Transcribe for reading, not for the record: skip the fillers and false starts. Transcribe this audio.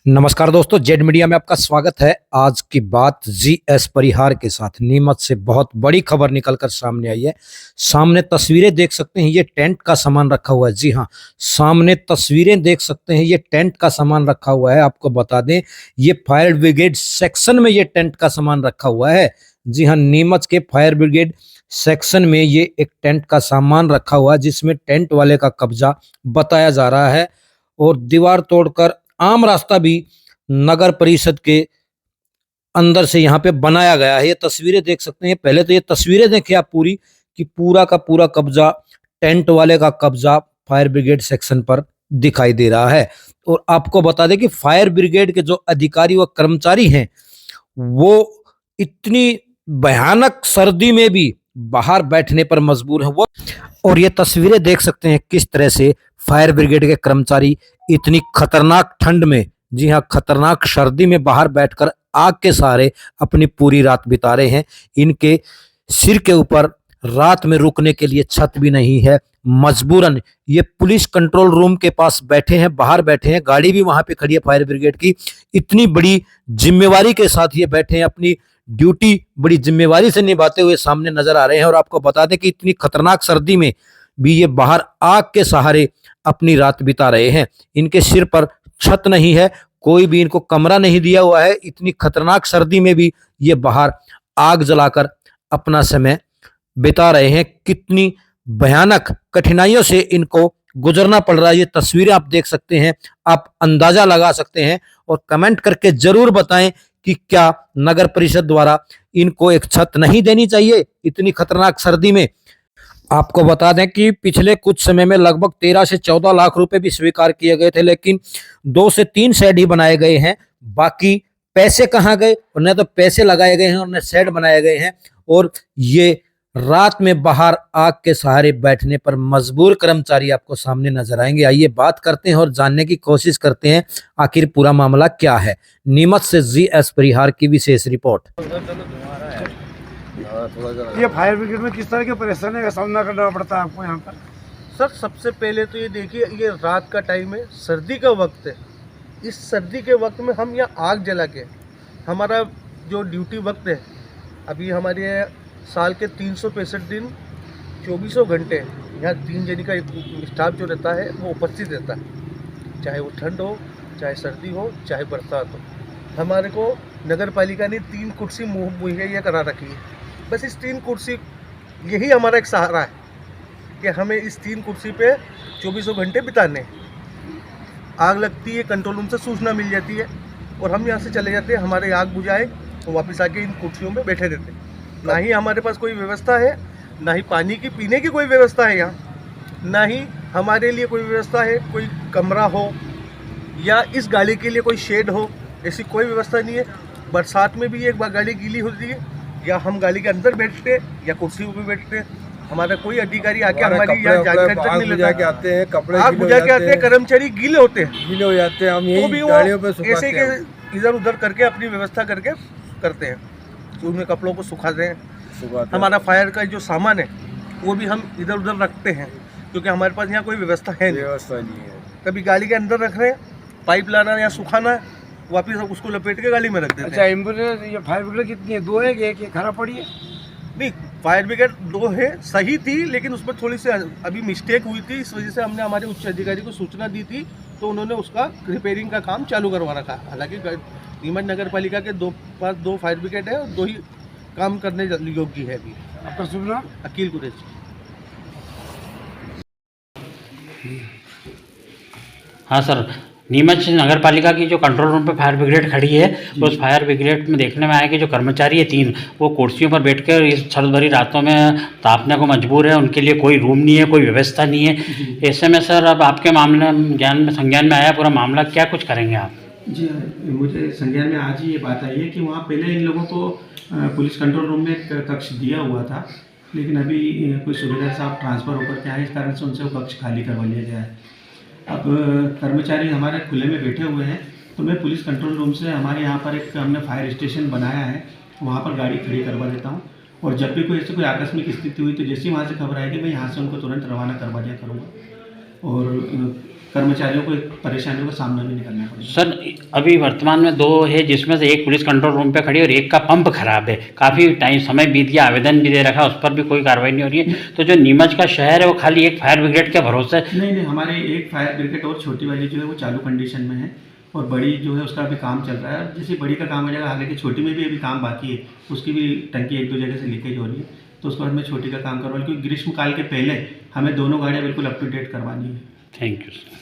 नमस्कार दोस्तों, Z media में आपका स्वागत है। आज की बात जीएस परिहार के साथ नीमच से बहुत बड़ी खबर निकलकर सामने आई है। सामने तस्वीरें देख सकते हैं, ये टेंट का सामान रखा हुआ है। जी हाँ, सामने तस्वीरें देख सकते हैं, ये टेंट का सामान रखा हुआ है। आपको बता दें, ये फायर ब्रिगेड सेक्शन में ये टेंट का सामान रखा हुआ है। जी हाँ, नीमच के फायर ब्रिगेड सेक्शन में ये एक टेंट का सामान रखा हुआ है, जिसमें टेंट वाले का कब्जा बताया जा रहा है। और दीवार तोड़कर आम रास्ता भी नगर परिषद के अंदर से यहाँ पे बनाया गया है। ये तस्वीरें देख सकते हैं। पहले तो ये तस्वीरें देखिए आप पूरी, कि पूरा का पूरा कब्जा, टेंट वाले का कब्जा फायर ब्रिगेड सेक्शन पर दिखाई दे रहा है। और आपको बता दें कि फायर ब्रिगेड के जो अधिकारी व कर्मचारी हैं, वो इतनी भयानक सर्दी में भी बाहर बैठने पर मजबूर है वो। और ये तस्वीरें देख सकते हैं किस तरह से फायर ब्रिगेड के कर्मचारी इतनी खतरनाक ठंड में, जी हाँ, खतरनाक सर्दी में बाहर बैठकर आग के सहारे अपनी पूरी रात बिता रहे हैं। इनके सिर के ऊपर रात में रुकने के लिए छत भी नहीं है। मजबूरन ये पुलिस कंट्रोल रूम के पास बैठे हैं, बाहर बैठे हैं। गाड़ी भी वहां पे खड़ी है फायर ब्रिगेड की। इतनी बड़ी जिम्मेवारी के साथ ये बैठे हैं, अपनी ड्यूटी बड़ी जिम्मेवारी से निभाते हुए सामने नजर आ रहे हैं। और आपको बता दें कि इतनी खतरनाक सर्दी में भी ये बाहर आग के सहारे अपनी रात बिता रहे हैं। इनके सिर पर छत नहीं है, कोई भी इनको कमरा नहीं दिया हुआ है। इतनी खतरनाक सर्दी में भी ये बाहर आग जलाकर अपना समय बिता रहे हैं। कितनी भयानक कठिनाइयों से इनको गुजरना पड़ रहा है, ये तस्वीरें आप देख सकते हैं। आप अंदाजा लगा सकते हैं और कमेंट करके जरूर बताएं कि क्या नगर परिषद द्वारा इनको एक छत नहीं देनी चाहिए इतनी खतरनाक सर्दी में। आपको बता दें कि पिछले कुछ समय में लगभग 13 से 14 लाख रुपए भी स्वीकार किए गए थे, लेकिन 2 से 3 शेड ही बनाए गए हैं। बाकी पैसे कहाँ गए? उन्हें तो पैसे लगाए गए हैं, उन्हें शेड बनाए गए हैं। और ये रात में बाहर आग के सहारे बैठने पर मजबूर कर्मचारी आपको सामने नजर आएंगे। आइए बात करते हैं और जानने की कोशिश करते हैं आखिर पूरा मामला क्या है। नीमच से जीएस परिहार की विशेष रिपोर्ट। ये फायर ब्रिगेड में किस तरह की परेशानी का सामना करना पड़ता है आपको यहाँ पर? सर, सबसे पहले तो ये देखिए, ये रात का टाइम है, सर्दी का वक्त है। इस सर्दी के वक्त में हम यहाँ आग जला के, हमारा जो ड्यूटी वक्त है, अभी हमारे साल के 365 दिन 24 घंटे यहाँ 3 जने का स्टाफ जो रहता है वो उपस्थित रहता है। चाहे वो ठंड हो, चाहे सर्दी हो, चाहे बरसात हो। हमारे को नगर पालिका ने 3 कुर्सी मुहैया करा रखी है। बस इस 3 कुर्सी, यही हमारा एक सहारा है कि हमें इस 3 कुर्सी पे 24 घंटे बिताने। आग लगती है, कंट्रोल रूम से सूचना मिल जाती है और हम यहाँ से चले जाते हैं। हमारे आग बुझाए तो वापस आके इन कुर्सियों में बैठे रहते हैं। ना ही हमारे पास कोई व्यवस्था है, ना ही पानी की पीने की कोई व्यवस्था है यहाँ, ना ही हमारे लिए कोई व्यवस्था है, कोई कमरा हो या इस गाड़ी के लिए कोई शेड हो, ऐसी कोई व्यवस्था नहीं है। बरसात में भी एक बार गाड़ी गीली होती है, या हम गाड़ी के अंदर बैठते हैं या कुर्सियों पे बैठते हैं। हमारा कोई अधिकारी आके हमारी यहाँ जानकारी तक नहीं लेता। के आते हैं, कपड़े आग बुझा के आते हैं, कर्मचारी गीले होते हैं, गीले हो जाते हैं। हम तो यही भी गाड़ियों पे वो सुखाते ऐसे हैं। के इधर उधर करके अपनी व्यवस्था करके करते हैं। तो उनमें कपड़ों को सुखाते हैं। हमारा फायर का जो सामान है वो भी हम इधर उधर रखते हैं, क्योंकि हमारे पास यहाँ कोई व्यवस्था है नहीं। कभी गाड़ी के अंदर रख रहे हैं, पाइप लाना या सुखाना है, वापिस उसको लपेट के गाड़ी में रख देते हैं। अच्छा, एम्बुलेंस ये फायर ब्रिगेड कितनी है? 2 है कि 1 है? खराब पड़ी है? नहीं, फायर ब्रिगेड 2 है, सही थी, लेकिन उसमें थोड़ी सी अभी मिस्टेक हुई थी। इस वजह से हमने हमारे उच्च अधिकारी को सूचना दी थी, तो उन्होंने उसका रिपेयरिंग का काम चालू करवा रखा। हालांकि नीमच नगर पालिका के 2 फायर ब्रिगेड है और 2 ही काम करने योग्य है। अभी आपका शुभ नाम? अकील कुरैशी। हाँ सर, नीमच नगर पालिका की जो कंट्रोल रूम पे फायर ब्रिगेड खड़ी है, तो उस फायर ब्रिगेड में देखने में आया कि जो कर्मचारी है 3, वो कुर्सियों पर बैठकर इस सर्द भरी रातों में तापने को मजबूर है। उनके लिए कोई रूम नहीं है, कोई व्यवस्था नहीं है। ऐसे में सर, अब आपके मामले संज्ञान में आया पूरा मामला, क्या कुछ करेंगे आप? जी, मुझे संज्ञान में आज ही ये बात आई है कि वहाँ पहले इन लोगों को पुलिस कंट्रोल रूम में एक कक्ष दिया हुआ था, लेकिन अभी कोई सुबेदार साहब ट्रांसफ़र होकर के आए, इस कारण से उनसे वो कक्ष खाली करवा लिया गया है। अब कर्मचारी हमारे खुले में बैठे हुए हैं, तो मैं पुलिस कंट्रोल रूम से, हमारे यहाँ पर एक हमने फायर स्टेशन बनाया है, वहाँ पर गाड़ी खड़ी करवा देता हूँ। और जब भी कोई ऐसी कोई आकस्मिक स्थिति हुई तो जैसे ही वहाँ से खबर आएगी, मैं यहाँ से उनको तुरंत रवाना करवा दिया करूँगा। और कर्मचारियों को परेशानियों का सामना भी नहीं करना पड़ेगा। सर अभी वर्तमान में 2 है, जिसमें से एक पुलिस कंट्रोल रूम पे खड़ी है और एक का पंप खराब है। काफ़ी टाइम समय बीत गया, आवेदन भी दे रखा है, उस पर भी कोई कार्रवाई नहीं हो रही है। तो जो नीमच का शहर है वो खाली एक फायर ब्रिगेड के भरोसे। नहीं, हमारे एक फायर ब्रिगेड और छोटी वाली जो है वो चालू कंडीशन में है, और बड़ी जो है उसका अभी काम चल रहा है। जैसे बड़ी का काम हो जाएगा, हालांकि छोटी में भी अभी काम बाकी है, उसकी भी टंकी 1-2 जगह से लीकेज हो रही है, तो उसके बाद मैं छोटी का काम करवा, क्योंकि ग्रीष्मकाल के पहले हमें दोनों गाड़ियाँ बिल्कुल अप टू डेट करवानी है। Thank you sir.